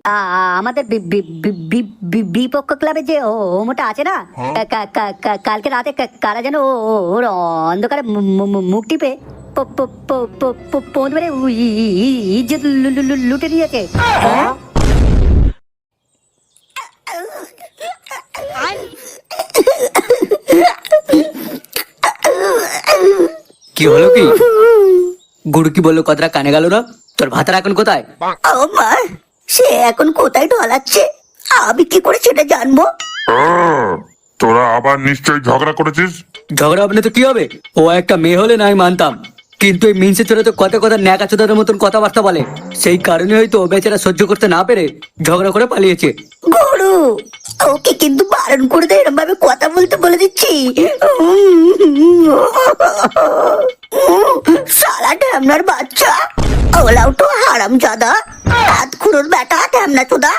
আমাদের বিপক্ষ ক্লাবে যে ওমোটা আছে না, কালকে রাতে কারা যেন ওর অন্ধকারে মুখ টিপে পৌঁছবে ইজ্জত লুটে নিয়েছে। কি হলো? কি গুরু কি বললো? কথাটা কানে গেল না? তোর ভাতার এখন কোথায়? আমার সে এখন কোথায় ঢলাচ্ছে, আমি কি করে সেটা জানবো? তোরা আবার নিশ্চয়ই ঝগড়া করেছিস। ঝগড়া হবে না তো কি হবে? ও একটা মেয়ে হলে না আমি মানতাম, কিন্তু এই মিনসে চলে তো কথা কথা ন্যাকা চোদার মতন কথাবার্তা বলে, সেই কারণে হয়তো বেচারা সহ্য করতে না পেরে ঝগড়া করে পালিয়েছে। গুরু, ওকে কিন্তু বারণ করে দে, এরকম ভাবে কথা বলতে বলে দিচ্ছি। সালা ঢ্যামনার বাচ্চা, ওলাও তো হারাম জাদা, হাত খুঁড়োর বেটা ঢ্যামনা চোদা,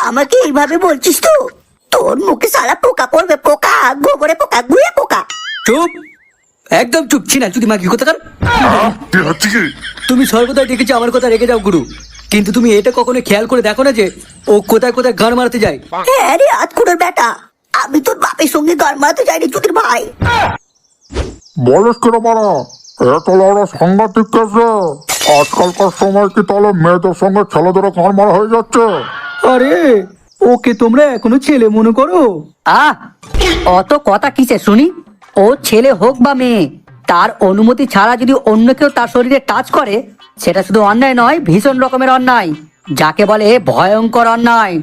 আমাকে এইভাবে বলছিস তো? তোর মুখে সালা পোকা পড়বে, পোকা, গোবরে পোকা, গুয়ে পোকা। চুপ, একদম চুপ। ছি না যদি মা কি কথা কর। কি হচ্ছে কি? তুমি সর্বদাই দেখেছি আমার কথা রেখে যাও গুরু, কিন্তু তুমি এটা কখনো খেয়াল করে দেখো না যে ও কোথায় কোথায় গান মারতে যায়? হ্যাঁ রে হাত খুঁড়োর বেটা, আমি তোর বাপের সঙ্গে গান মারাতে যাইনি চুদির ভাই। বলিস কেন মারা? এত লাউড়া সাংঘাতিক কেসে আজকালকার সময় কি তাহলে মেয়েদের সঙ্গে ছেলেদেরও গান মারা হয়ে যাচ্ছে? আরে ওকে তোমরা এখনো ছেলে মনে করো? অত কথা কিসে শুনি? ও ছেলে হোক বা মেয়ে, তার অনুমতি ছাড়া যদি অন্য কেউ তার শরীরে টাচ করে, সেটা শুধু অন্যায় নয়, ভীষণ রকমের অন্যায়, যাকে বলে ভয়ঙ্কর অন্যায়।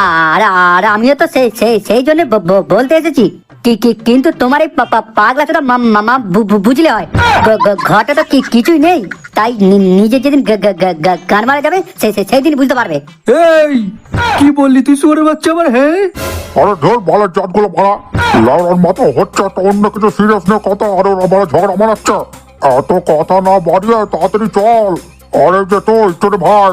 আর আর আমিও তো সেই সেই সেই জন্য বলতে এসেছি, কিন্তু তোমার এই পাগলা চোদা মামা বুঝলে হয়, ঘটে তো কিছুই নেই, তাই নিজে যেদিন গান মারা যাবে সেই দিন বুঝতে পারবে। এই কি বললি তুই শুয়োরের বাচ্চা আমার? হ্যাঁ আরে ধর বালের জাতগুলো মারা, লাউড়ার মাথা হচ্ছে একটা অন্য কিছু সিরিয়াস নিয়ে কথা, আর ওরা বালে ঝগড়া মারাচ্ছে। এত কথা না বাড়িয়ে তাড়াতাড়ি চল। আরে যে তোর ভাই,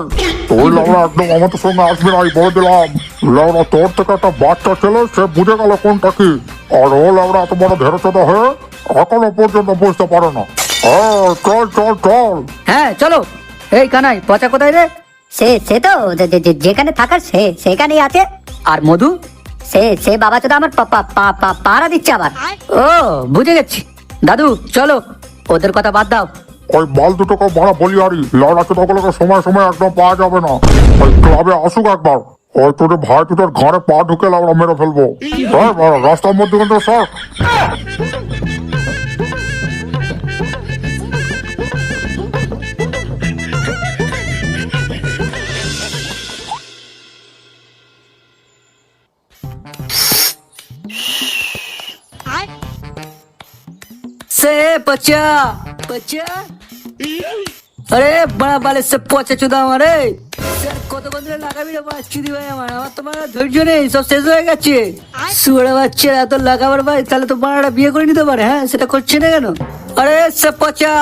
তুই লাউড়া একদম আমাদের সঙ্গে আসবি না, বলে দিলাম। লাউড়া তোর থেকে একটা বাচ্চা ছেলে, সে বুঝে গেল কোনটা কি, আর ও লাউড়া এত বড় ধেরচোদা হয়ে এখনো পর্যন্ত বুঝতে পারে না। চল চল চল। হ্যাঁ চলো। এই কানাই, পচা কোথায় রে? সে তো যেখানে থাকার সেখানেই আছে। আর মধু? সে বাবা চোদা আমার পাড়া দিচ্ছে আবার। ও বুঝে গেছি। দাদু চলো, ওদের কথা বাদ দাও। ওই বাল দুটোকে মারা বলি আরি, লাউড়া চোদাগুলোকে সময় সময় একদম পাওয়া যাবে না। ওই ক্লাবে আসুক একবার, ওই তোর ভাই দুটোর ঘরে পা ঢুকে লাউড়া মেরে ফেলবো। রাস্তার মধ্যে কিন্তু সর। से बच्चा बच्चा, আরে বড়া বালে সে পচা চোদা আমারে, কত বন্ধুরা লাগাবি রে বাচ্চি দি ভাই, আমার তোমার ধৈর্য নেই, সব শেষ হয়ে গেছে। শুয়ারে বাচ্চা এত লাগাবার ভাই, তাহলে তো বাড়াটা বিয়ে করে নিতে পারে। হ্যাঁ সেটা করছে না কেন? আরে সে পচা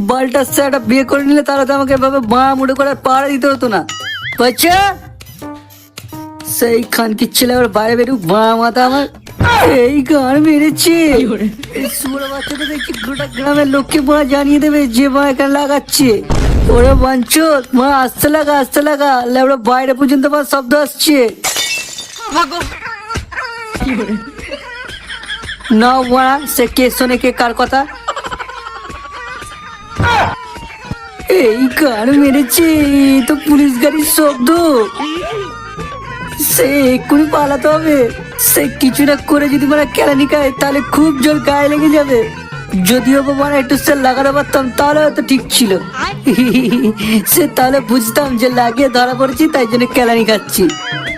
বালটা, সে একটা বিয়ে করে নিলে তাহলে তো আমাকে এভাবে বাঁ মুড়ে করে পাড়া দিতে হতো না। বাচ্চা সেই খানকির ছেলে আবার বাইরে বেরু, বাঁ মাথা আমার এই গান মেরেছে। শুয়োর বাচ্চাটা দেখছি গোটা গ্রামের লোককে মা জানিয়ে দেবে যে মা এখানে লাগাচ্ছে। ওরা বাঞ্চত মা আসতে লাগা লেবড়া বাইরে পর্যন্ত মা শব্দ আসছে। না মারা, সে কে শোনে কে কার কথা? এই গান মেরেছে তো পুলিশ গাড়ির শব্দ, সে এক্ষুনি পালাতে হবে। সে কিছু না করে যদি মানে কেলানি খায় তাহলে খুব জোর গায়ে লেগে যাবে। যদিও মানে একটু সে লাগাতে পারতাম তাহলে হয়তো ঠিক ছিল। সে তাহলে বুঝতাম যে লাগিয়ে ধরা পড়েছি তাই জন্য কেলানি খাচ্ছি,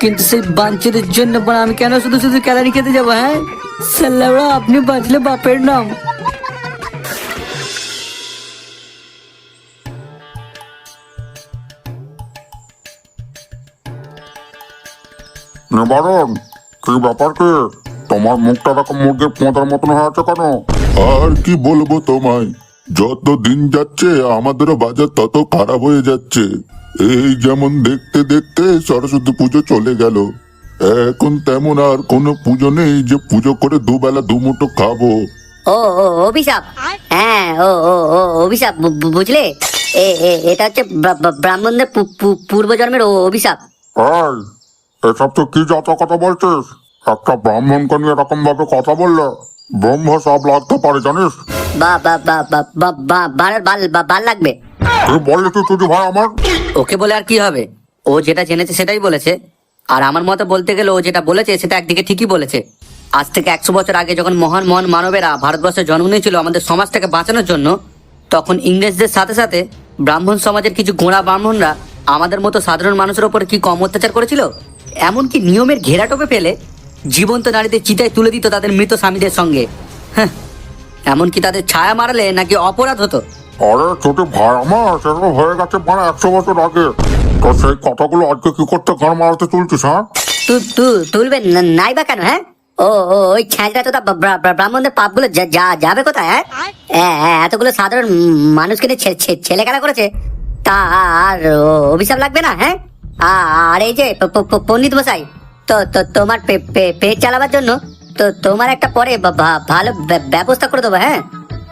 কিন্তু সেই বাঞ্চদের জন্য আমি কেন শুধু শুধু কেলানি খেতে যাবো? হ্যাঁ সাল্লাহ, আপনি বাঁচলে বাপের নাম। নিবারণ, কি ব্যাপার? কি তোমার মুখটা এরকম মুরগির পোঁতার মতন হয়ে আছে কেন? আর কি বলবো তোমায়, যত দিন যাচ্ছে আমাদেরও বাজার তত খারাপ হয়ে যাচ্ছে। এই যেমন দেখতে দেখতে সরস্বতী পুজো চলে গেল, এখন তেমন আর কোনো পুজো নেই যে পুজো করে দুবেলা দুমুঠো খাবো। ও ও অভিশাপ, হ্যাঁ ও অভিশাপ, বুঝলে? এটা হচ্ছে ব্রাহ্মণদের পূর্বজন্মের অভিশাপ। এই এসব তো কি যত কথা বলছিস? একটা ব্রাহ্মণকে নিয়ে এরকম ভাবে কথা বললে ব্রহ্ম সব লাগতে পারে জানিস? বা বা বা বা বা বা- বাল বাল লাগবে। তুই বললি তুই চুদি ভাই আমার? ওকে বলে আর কি হবে? ও যেটা জেনেছে সেটাই বলেছে। আর আমার মতে বলতে গেলে ও যেটা বলেছে সেটা একদিকে ঠিকই বলেছে। আজ থেকে 100 বছর আগে যখন মহান মহান মানবেরা ভারতবর্ষে জন্ম নিয়েছিল আমাদের সমাজটাকে বাঁচানোর জন্য, তখন ইংরেজদের সাথে সাথে ব্রাহ্মণ সমাজের কিছু গোঁড়া ব্রাহ্মণরা আমাদের মতো সাধারণ মানুষের ওপর কি কম অত্যাচার করেছিল? এমনকি নিয়মের ঘেরাটোপে ফেলে জীবন্ত নারীদের চিতায় তুলে দিত তাদের মৃত স্বামীদের সঙ্গে। হ্যাঁ, এমনকি তাদের ছায়া মারালে নাকি অপরাধ হতো। আরে চুদি ভাই আমার, সেগুলো হয়ে গেছে মানে 100 বছর আগে। তো সেই কথাগুলো আজকে কি করতে গান মারাতে তুলছিস? হ্যাঁ, তুলবেন নাই বা কেন? হ্যাঁ, ওই ছ্যাঁচড়া তো ব্রাহ্মণদের পাপগুলো যাবে কোথায়? হ্যাঁ, এতগুলো সাধারণ মানুষকে নিয়ে ছেলে খেলা করেছে, তা আর অভিশাপ লাগবে না? হ্যাঁ, আর এই যে পণ্ডিত মশাই, তো তোমার পেট চালাবার জন্য তো তোমার একটা পরে ভালো ব্যবস্থা করে দেবো। হ্যাঁ,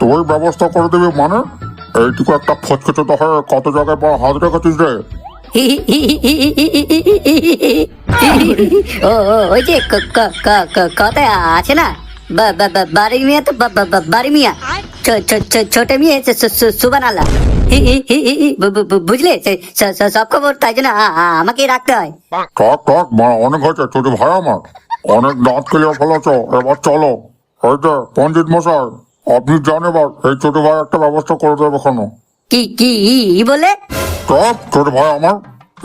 তুই ব্যবস্থা করে দিবি মানে? এইটুকু একটা ফচকচত হয়ে কত জায়গায় পর হাত রেখেছিস রে? ওই যে কথায় আছে না, বাড়ি মিয়া তো বাড়ি মিয়া, ছোট মেয়ে সুবান আল্লাহ। বুঝলে? সব খবর তাই জন্য আমাকেই রাখতে হয়। থাক মানে অনেক হয়েছে চুদি ভাই আমার, অনেক দাঁত ক্লিয়ার ফেলেছ, এবার চলো। এই যে পণ্ডিত মশাই, আপনি যান এবার, এই ছোট ভাই একটা ব্যবস্থা করে দেবে এখনো। কি বলে? সব ছোট ভাই আমার,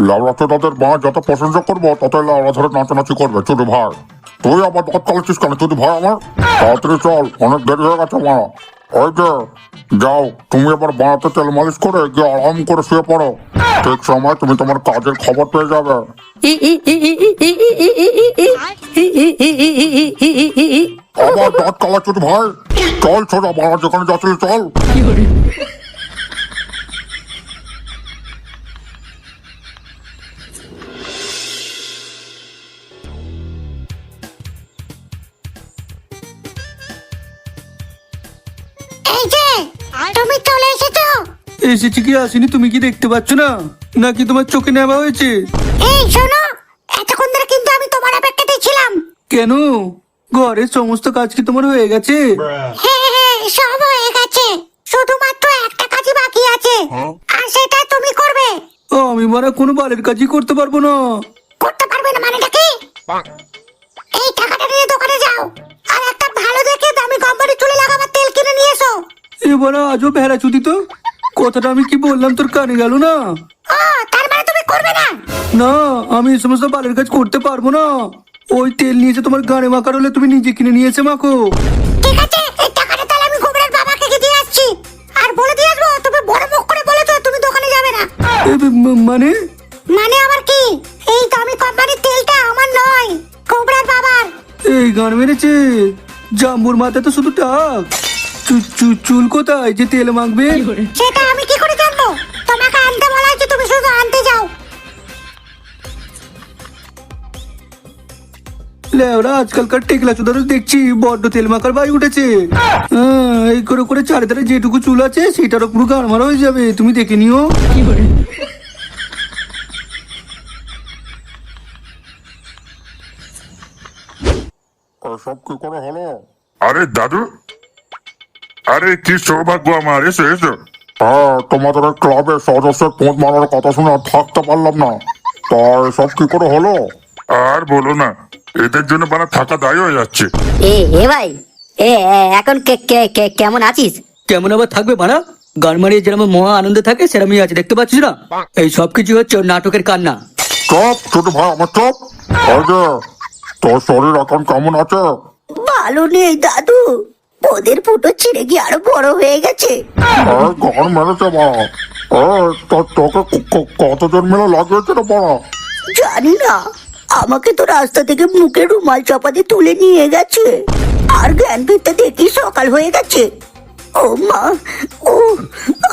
লাউড়াতে তাদের মা যত প্রশংসা করবো ততই লাউড়া ধরে নাচানাচি করবে ছোট ভাই। তুই আবার দাঁত কালাচ্ছিস কেন ছোট ভাই আমার? তাড়াতাড়ি চল, অনেক দেরি হয়ে গেছে মা। ওই যে যাও, তুমি এবার বাঁতে তেল মালিশ করে গিয়ে আরাম করে শুয়ে পড়ো। ঠিক সময় তুমি তোমার কাজের খবর পেয়ে যাবে। আবার দাঁত কালা ছোট ভাই, চল ছোট ভাই, যেখানে যাচ্ছিল চল। এই যে তুমি চলে এসেছো। এসেছি কি আসেনি তুমি কি দেখতে পাচ্ছ না? নাকি তোমার চোখে নেওয়া হয়েছে? এই শোনো, এতক্ষণ ধরে কিন্তু আমি তোমার অপেক্ষাতেই ছিলাম। কেন? ঘরের সমস্ত কাজ কি তোমার হয়ে গেছে? হ্যাঁ, সব হয়ে গেছে, শুধুমাত্র একটা কাজই বাকি আছে, আর সেটা তুমি করবে। আমি মারা কোনো বালের কাজই করতে পারবো না। করতে পারবে না মানেটা কি? এই টাকাটা নিয়ে দোকানে যাও, আর একটা ভালো দেখে দামি কোম্পানির চুলে লাগাবার তেল কিনে নিয়ে এসো। এবার আজও ভেড়া চুদি তো, কথাটা আমি কি বললাম তোর কানে গেল না? ও, তার মানে তুমি করবে না? না, আমি এই সমস্ত বালের কাজ করতে পারবো না। ওই তেল নিয়েছে তোমার গানে মাখার হলে তুমি নিজে কিনে নিয়ে এসে মাখো। ঠিক আছে, এই টাকাটা তাহলে আমি গোবরের বাবাকে দিয়ে আসছি, আর বলে দিয়ে আসবো তুমি বড় মুখ করে বলেছো তুমি দোকানে যাবে না। মানে? মানে আবার কি? এই দামি কোম্পানির তেলটা আমার নয়, কোবরার বাবার। এই গান মেরেছে, জাম্বুর মাথায় তো শুধু টাক, চুল কোথায় যে তেল মাখবে? সেটা আমি কি করে জানবো? তোমাকে আনতে বলা হয়েছে, তুমি শুধু আনতে যাও। লেওরা আজকালকার টেকলা চুদারও দেখছি বড্ড তেল মাখার বাই উঠেছে। এই করে করে চারিধারে যেটুকু চুল আছে সেটারও পুরো গান মারা হয়ে যাবে, তুমি দেখে নিও। সব কি করে হলো? আরে দাদু, আরে কি সৌভাগ্য আমার, এসো এসো। হ্যাঁ, তোমাদের ওই ক্লাবের সদস্যের পোঁত মারার কথা শুনে আর থাকতে পারলাম না। তা সব কি করে হলো? আর বলো না, এদের জন্য বানা থাকা দায়ী হয়ে যাচ্ছে। এ ভাই, এখন কেমন আছিস? কেমন আবার থাকবে বানা? গান মারিয়ে যেরকম মহা আনন্দে থাকে সেরকমই আছে, দেখতে পাচ্ছিস না? এই সব কিছু হচ্ছে ওর নাটকের কান্না। চপ ছোট ভাই আমার, চপ। ওই যে তোর শরীর এখন কেমন আছে? ভালো নেই দাদু, ওদের ফুটো ছিঁড়ে গিয়ে আরো বড় হয়ে গেছে। গান মেরেছে মা। তোকে কতজন মিলে লাগিয়েছে রে বড়? জানি না, আমাকে তো রাস্তা থেকে মুখে রুমাল চাপা দিয়ে তুলে নিয়ে গেছে, আর জ্ঞান ফিরতে দেখি সকাল হয়ে গেছে। ও মা, ও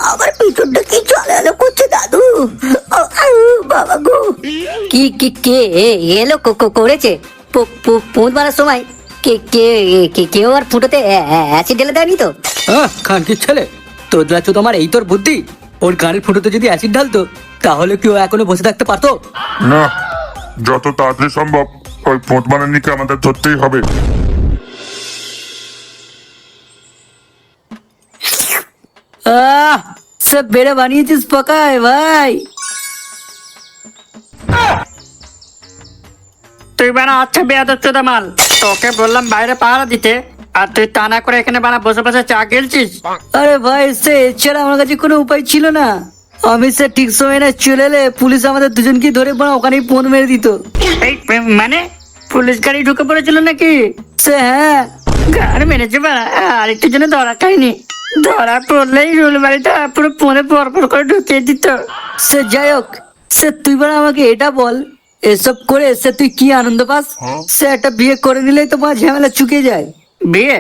আমার পিছনটা কি জ্বালালো করছে দাদু। বাবা গো, কি কে এলো করেছে? পোঁত মারার সময় কেউ আর ফুটোতে অ্যাসিড ঢেলে দেয়নি তো? খানকির ছেলে, তোর যাচ্ছ তোমার এই তোর বুদ্ধি? ওর গাড়ির ফুটোতে যদি অ্যাসিড ঢালতো তাহলে কি ও এখনো বসে থাকতে পারতো? না, যত তাড়াতাড়ি সম্ভব ওই পদ্মারানীকে আমাদের ধরতেই হবে। সব বেড়ে বানিয়েছিস পকায় ভাই। তুই বানা আচ্ছা বেয়াদব মাল, তোকে বললাম বাইরে পাহারা দিতে আর তুই তা না করে এখানে বানা বসে বসে চা গেলছিস। আরে ভাই সে এছাড়া আমার কাছে কোনো উপায় ছিল না। আমি সে ঠিক সময় না চলে এলে পুলিশ আমাদের দুজনকে ধরে ওখানেই ফোন মেরে দিত। এই মানে পুলিশ গাড়ি ঢুকে পড়েছিল নাকি? সে হ্যাঁ, গাড়ি মেরেছে বাড়া, আর একটু জন্য ধরা খাইনি। ধরা পড়লেই রুল বাড়িটা পুরো ফোনে পরপর করে ঢুকিয়ে দিত। সে যাই হোক, সে তুই বলে আমাকে এটা বল, এসব করে সে তুই কি আনন্দ পাস? সে একটা বিয়ে করে নিলেই তোমার ঝামেলা চুকে যায়। বিয়ে?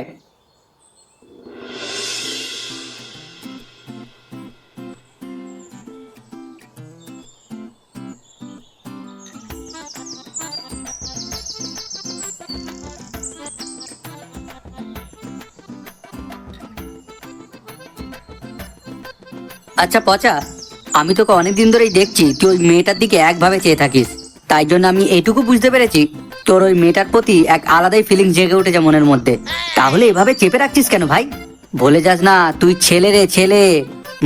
আচ্ছা পচা, আমি তোকে অনেকদিন ধরেই দেখছি তুই ওই মেয়েটার দিকে একভাবে চেয়ে থাকিস। তাই জন্য আমি এইটুকু বুঝতে পেরেছি তোর ওই মেয়েটার প্রতি এক আলাদাই ফিলিং জেগে উঠেছে মনের মধ্যে। তাহলে এভাবে চেপে রাখছিস কেন ভাই? ভুলে যাস না তুই ছেলে রে ছেলে,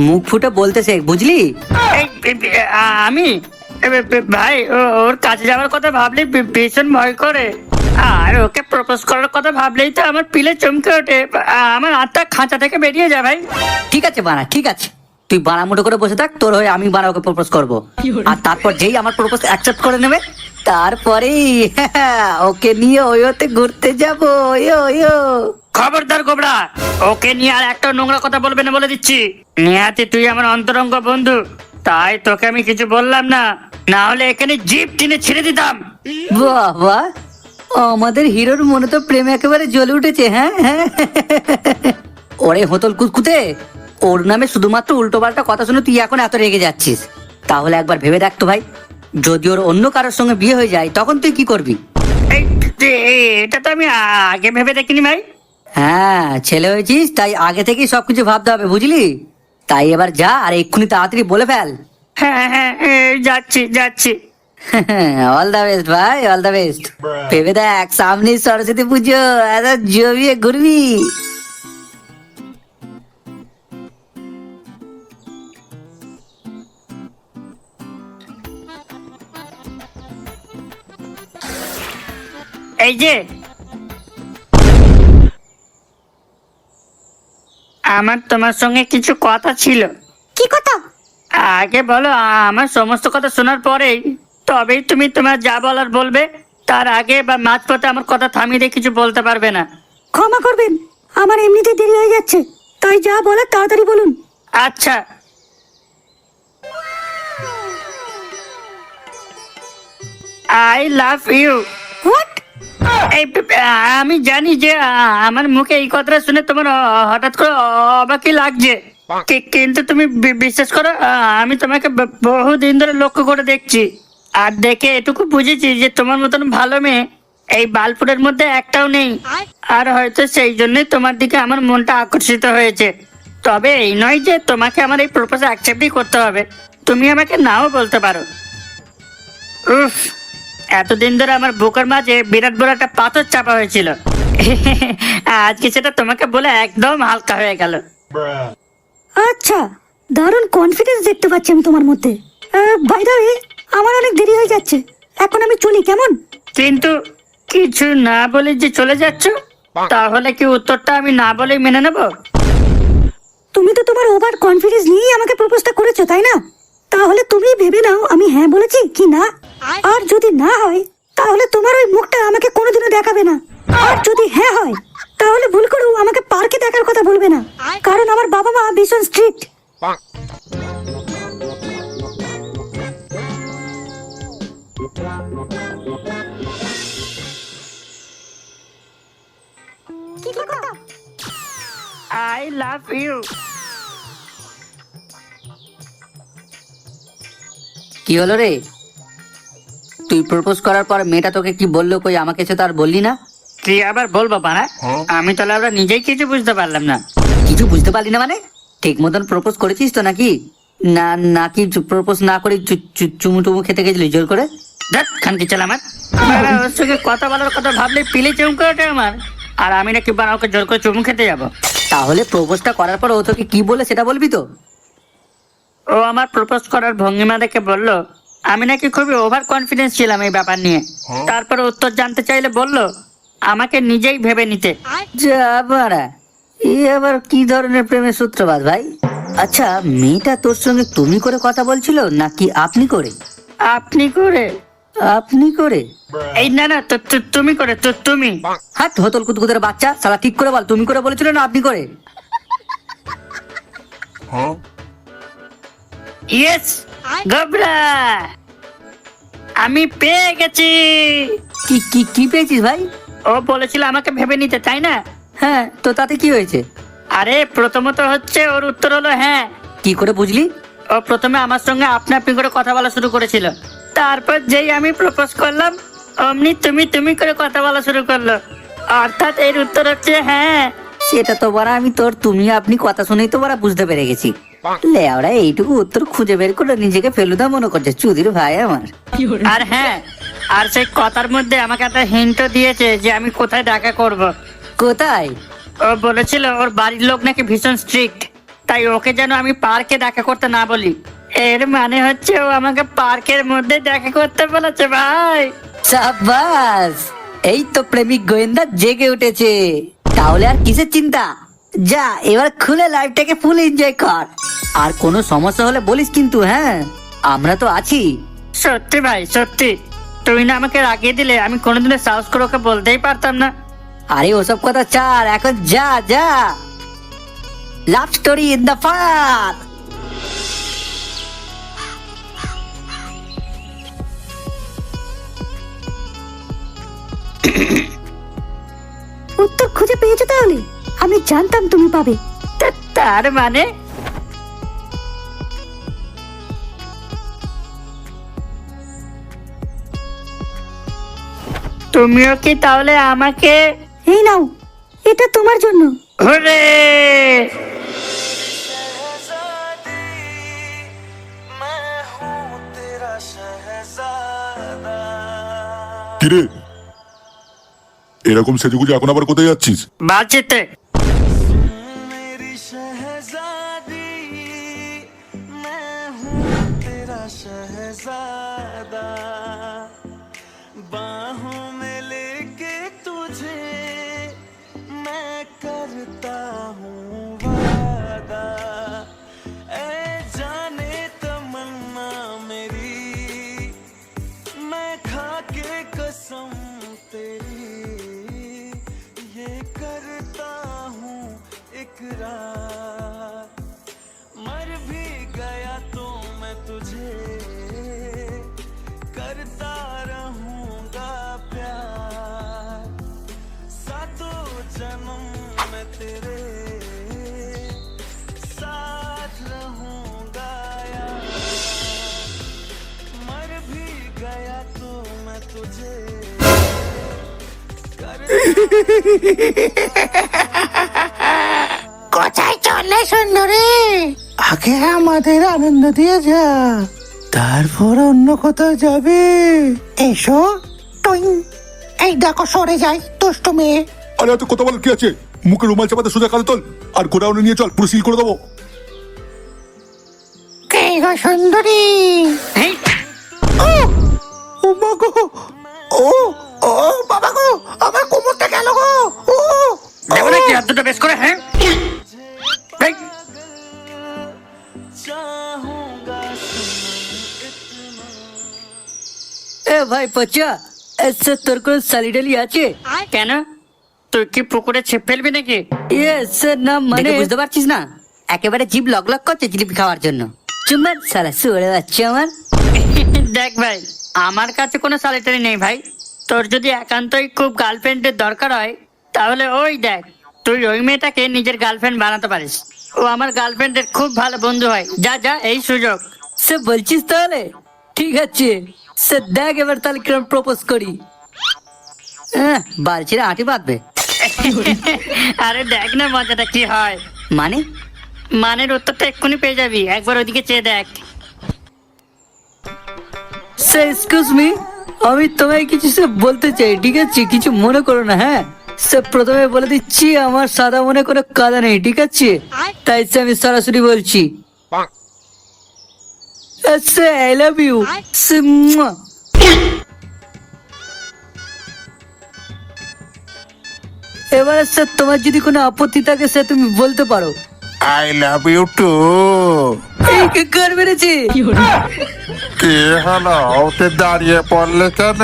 মুখ ফুটে বলতে শেখ, বুঝলি? আমি ভাই ওর কাছে যাওয়ার কথা ভাবলেই ভীষণ ভয় করে, আর ওকে প্রপোজ করার কথা ভাবলেই তো আমার পিলে চমকে ওঠে, আমার আত্মা খাঁচা থেকে বেরিয়ে যায় ভাই। ঠিক আছে বানা, ঠিক আছে, তুই বানা মুঠো করে বসে থাক, তোর হয়ে আমি বানা ওকে প্রপোজ করবো। আর তারপর যেই আমার প্রপোজ অ্যাকসেপ্ট করে নেবে তারপরেই ওকে নিয়ে ওয়োতে ঘুরতে যাবো। খবরদার গোবরা, ওকে নিয়ে আর একটা নোংরা কথা বলবে না বলে দিচ্ছি। নিহাতি তুই আমার অন্তরঙ্গ বন্ধু, তাই তোকে আমি কিছু বললাম না, না হলে এখানে জিপ টেনে ছেড়ে দিতাম। বাহ বাহ, আমাদের হিরোর মনে তো প্রেম একেবারে জ্বলে উঠেছে। হ্যাঁ হ্যাঁ, ওরে হোতল কুতকুতে, ওর নামে শুধুমাত্র উল্টো পাল্টা কথা শুনে তুই এখন এত রেগে যাচ্ছিস? তাহলে একবার ভেবে দেখ তো ভাই, যদি ওর অন্য কারোর সঙ্গে বিয়ে হয়ে যায় তখন তুই কি করবি? এটা তো আমি আগে ভেবে দেখিনি ভাই। হ্যাঁ, ছেলে হয়েছিস তাই আগে থেকেই সবকিছু ভাবতে হবে, বুঝলি? তাই এবার যা আর এক্ষুনি তাড়াতাড়ি বলে ফেল। হ্যাঁ হ্যাঁ, যাচ্ছি যাচ্ছি। অল দ্য বেস্ট ভাই, অল দ্য বেস্ট। ভেবে দেখ সামনে সরস্বতী পুজো, এত জমিয়ে ঘুরবি। এই যে আমার তোমার সঙ্গে কিছু কথা ছিল। কি কথা? আগে বলো, আমার সমস্ত কথা শোনার পরেই তবেই তুমি তোমার যা বলার বলবে, তার আগে বা মাঝপথে আমার কথা থামিয়ে দিয়ে কিছু বলতে পারবে না। ক্ষমা করবেন, আমার এমনিতে দেরি হয়ে যাচ্ছে, তাই যা বলার তাড়াতাড়ি বলুন। আচ্ছা, আই লাভ ইউ। হোয়াট? আমি জানি যে আমার মুখে এই কথাটা শুনে তোমার হঠাৎ করে অবাকই লাগছে, কিন্তু তুমি বিশ্বাস করো, আমি তোমাকে বহুদিন ধরে লক্ষ্য করে দেখছি, আর দেখে এটুকু বুঝেছি যে তোমার মতন ভালো মেয়ে এই বালপুরের মধ্যে একটাও নেই। আর হয়তো সেই জন্যই তোমার দিকে আমার মনটা আকর্ষিত হয়েছে। তবে এই নয় যে তোমাকে আমার এই প্রপোজ অ্যাকসেপ্টই করতে হবে, তুমি আমাকে নাও বলতে পারো। উফ, এতদিন ধরে আমার বুকের মাঝে বিরাট বড় একটা পাথর চাপা হয়েছিল, আজকে সেটা তোমাকে বলে একদম হালকা হয়ে গেল। আচ্ছা, দারুণ কনফিডেন্স দেখতে পাচ্ছি আমি তোমার মধ্যে। বাই দ্য ওয়ে, আমার অনেক দেরি হয়ে যাচ্ছে, এখন আমি চলি, কেমন? কিন্তু কিছু না বলে যে চলে যাচ্ছ, তাহলে কি উত্তরটা আমি না বলেই মেনে নেব? তুমি তো তোমার ওভার কনফিডেন্স নিয়েই আমাকে প্রপোজটা করেছো, তাই না? তাহলে তুমি ভেবে নাও আমি হ্যাঁ বলেছি কি না। আর যদি না হয় তাহলে তোমার ওই মুখটা আমাকে কোনোদিনও দেখাবে না, আর যদি হ্যাঁ হয় তাহলে ভুল করেও আমাকে পার্কে দেখার কথা বলবে না, কারণ আমার বাবা মা ভীষণ স্ট্রিক্ট। কি কথা? I love you. কি হলো রে? তুই প্রপোজ করার পর মেয়েটা তোকে কি বললো কই আমাকে সে তো আর বললি না? কি আবার বলবো পাড়া, আমি তাহলে আমরা নিজেই কিছু বুঝতে পারলাম না। কিছু বুঝতে পারলি না মানে? ঠিক মতন প্রপোজ করেছিস তো নাকি? না নাকি প্রপোজ না করে চুমু টুমু খেতে গেছিলি জোর করে? দেখ খানকি চাল আমার, বাড়া ওর সঙ্গে কথা বলার কথা ভাবলে পিলে চমকে ওঠে আমার। আর আমি নাকি বাড়া ওকে জোর করে চুমু খেতে যাবো? তাহলে প্রপোজটা করার পর ও তোকে কি বলে সেটা বলবি তো? ও আমার প্রপোজ করার ভঙ্গিমা দেখে বলল আমি নাকি খুবই ওভার কনফিডেন্স ছিলাম এই ব্যাপার নিয়ে। তারপরে উত্তর জানতে চাইলে বলল আমাকে নিজেই ভেবে নিতে। যা বাড়া, এ আবার কি ধরনের প্রেমের সূত্রপাত ভাই? আচ্ছা, মেয়েটা তোর সঙ্গে তুমি করে কথা বলছিল নাকি আপনি করে? আপনি করে? আপনি করে? এই না না, তুমি করে, তুমি। হাট হতল কুতকুতের বাচ্চা, শালা ঠিক করে বল, তুমি করে বলেছিল না আপনি করে? ইয়েস গবরা, আমি পেয়ে গেছি। কি কি কি পেয়েছিস ভাই? ও বলেছিল আমাকে ভেবে নিতে, তাই না? হ্যাঁ, তো তাতে কি হয়েছে? আরে প্রথমত হচ্ছে ওর উত্তর হলো হ্যাঁ। কি করে বুঝলি? ও প্রথমে আমার সঙ্গে আপনি আপনি করে কথা বলা শুরু করেছিল, তারপর যেই আমি প্রপোজ করলাম অমনি তুমি তুমি করে কথা বলা শুরু করলো, অর্থাৎ এর উত্তর হচ্ছে হ্যাঁ। সেটা তো বড়া আমি তোর তুমি আপনি কথা শুনেই তো বড়া বুঝতে পেরে গেছি। লেওড়া এইটুকু উত্তর খুঁজে বের করে নিজেকে ফেলুদা মনে করছে চুদির ভাই আমার। আর হ্যাঁ, আর সেই কথার মধ্যে আমাকে একটা হিন্টও দিয়েছে যে আমি কোথায় দেখা করব। কোথায়? ও বলেছিল ওর বাড়ির লোক নাকি ভীষণ স্ট্রিক্ট, তাই ওকে যেন আমি পার্কে দেখা করতে না বলি। এর মানে হচ্ছে ও আমাকে পার্কের মধ্যে দেখা করতে বলেছে ভাই। সাবাস, এই তো প্রেমিক গোয়েন্দা জেগে উঠেছে। তাহলে আর কিসের চিন্তা? যা এবার খুলে লাইফটাকে ফুল এনজয় কর। আর কোনো সমস্যা হলে বলিস কিন্তু, হ্যাঁ আমরা তো আছি। সত্যি ভাই সত্যি, তুই না আমাকে রাগিয়ে দিলে আমি কোনোদিনও সাহস করে ওকে বলতেই পারতাম না। আরে ওসব কথা চার, এখন যা যা। Love story in the park. উত্তর খুঁজে পেয়েছো তাহলে? আমি জানতাম তুমি পাবে। তার মানে তুমিও কি তাহলে আমাকে? এই নাও, এটা তোমার জন্য। ওরে কিরে, এরকম সেজেগুজে এখন আবার কোথায় যাচ্ছিস? বাঁচিতে। बाहों में लेके तुझे मैं करता हूँ वादा, ऐ जाने तमन्ना मेरी, मैं खा के कसम तेरी ये करता हूँ इकरार, मर भी गया तो मैं तुझे करता रहूंगा प्यार, सातों जन्म में तेरे साथ रहूंगा यार, मर भी गया तो मैं तुझे কোথায় চলে সুন্দরী? আগে আমাদের আনন্দ দিয়ে যা, তারপর অন্য কোথাও যাবে। এসো টুইং। এই দেখো সরে যাই দুষ্ট মেয়ে। আরে এত কথা বলার কি আছে? মুখে রুমাল চাপাতে সোজা কাঁধে তোল আর গোডাউনে নিয়ে চল, পুরো সিল করে দেবো। কে গো সুন্দরী? এই, ও মা গো, ও ও বাবা গো, আমার কোমরটা গেল গো। ও দেখো না কি হাত দুটো বেশ করে, হ্যাঁ? এই, चाहूंगा এ ভাই পচা, এসে তোর কোন সালিডালি আছে? কেন তুই কি পুকুরে ছেপ ফেলবি নাকি? ইয়েস না মানে বুঝতে পারছিস না? একেবারে জিভ লক লক করছে জিলিপি খাওয়ার জন্য। চুম্বার সালা সুরে যাচ্ছে আমার। দেখ ভাই, আমার কাছে কোনো স্যানিটারি নেই ভাই। তোর যদি একান্তই খুব গার্লফ্রেন্ডের দরকার হয় তাহলে ওই দেখ, তুই ওই মেয়েটাকে নিজের গার্লফ্রেন্ড বানাতে পারিস। ও আমার গার্লফ্রেন্ডের খুব ভালো বন্ধু হয়। যা যা, এই সুযোগ। সে বলছিস তাহলে? ঠিক আছে, সে দেখ এবার তাহলে কিরম প্রপোজ করি। বালছিরা আটি বাঁধবে। আরে দেখ না মজাটা কি হয়। মানে মানের উত্তরটা এক্ষুনি পেয়ে যাবি, একবার ওদিকে চেয়ে দেখ। এক্সকিউজ মি, আমি তোমায় কিছু সে বলতে চাই, ঠিক আছে? কিছু মনে করো না, হ্যাঁ? সে প্রথমে বলে দিচ্ছি আমার সাদা মনে কোনো কাদা নেই, ঠিক আছে? তাই সে আমি সরাসরি বলছি আই লাভ ইউ। এবারে স্যার তোমার যদি কোনো আপত্তি থাকে সে তুমি বলতে পারো। I love you too. এই কে কার মেরেছে? কে হলো? ওতে দাঁড়িয়ে পড়লে কেন?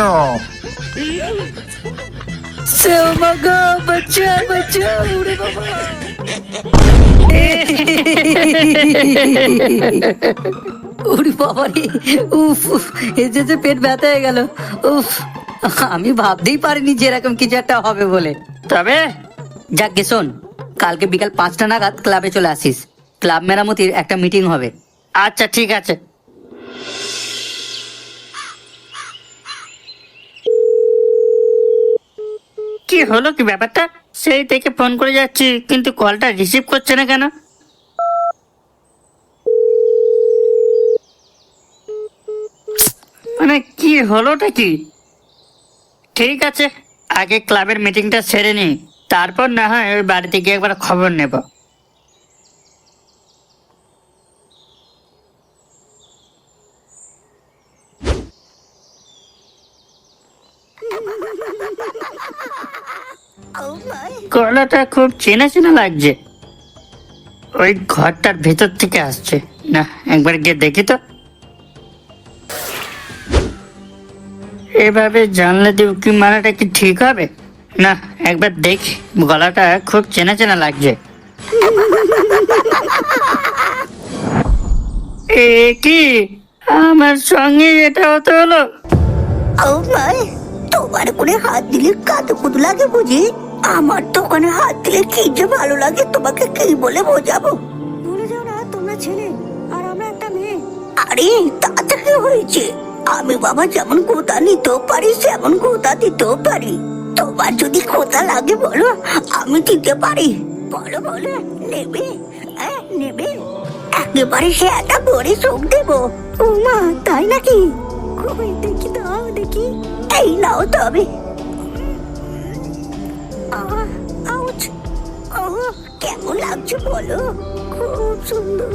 সে মাগো, বাচ্চা বাচ্চা, ওরে বাবা। ওরে বাবা রে, উফ উফ, এই যে পেট ব্যথা হয়ে গেল, উফ। আমি ভাবতেই পারিনি যে এরকম কিছু একটা হবে বলে। তবে যাক শোন, কালকে বিকাল 5টা নাগাদ ক্লাবে চলে আসিস। ক্লাব মেরামতির একটা মিটিং হবে। আচ্ছা ঠিক আছে। কি হলো, কি ব্যাপারটা? সেই থেকে ফোন করে যাচ্ছি কিন্তু কলটা রিসিভ করছে না কেন? মানে কি হলোটা কি? ঠিক আছে, আগে ক্লাবের মিটিংটা সেরে নি, তারপর না হয় ওই বাড়িতে গিয়ে একবার খবর নেব। গলাটা খুব চেনা চেনা লাগছে, ওই ঘরটার ভেতর থেকে আসছে। না, একবার গিয়ে দেখি তো। এভাবে জানলে দিব কি মানাটা কি ঠিক হবে? না, একবার দেখি, গলাটা খুব চেনা চেনা লাগছে। এ কি, আমার সঙ্গে এটা হতে হলো? ও মাই, তোমার কোনে হাত দিলে কাঁদো কুদু লাগে বুঝি? আমার দোকানে হাত দিলে কি যে ভালো লাগে তোমাকে কি বলে বোঝাবো? ভুলে যাও না, তোমরা ছেলে আর আমরা একটা মেয়ে। আরে তাতে কি হয়েছে? আমি বাবা যেমন কোথা নিতেও পারি সেমন কোথা দিতেও পারি। তোমার যদি কোথা লাগে বলো, আমি দিতে পারি। বলো বলো, নেবে? হ্যাঁ নেবে, একেবারে সে একটা বড়ি চোখ দেবো। ও মা, তাই নাকি? কই দেখি, দাও দেখি। এই নাও তবে। আউচ! কেমন লাগছে বলো? খুব সুন্দর।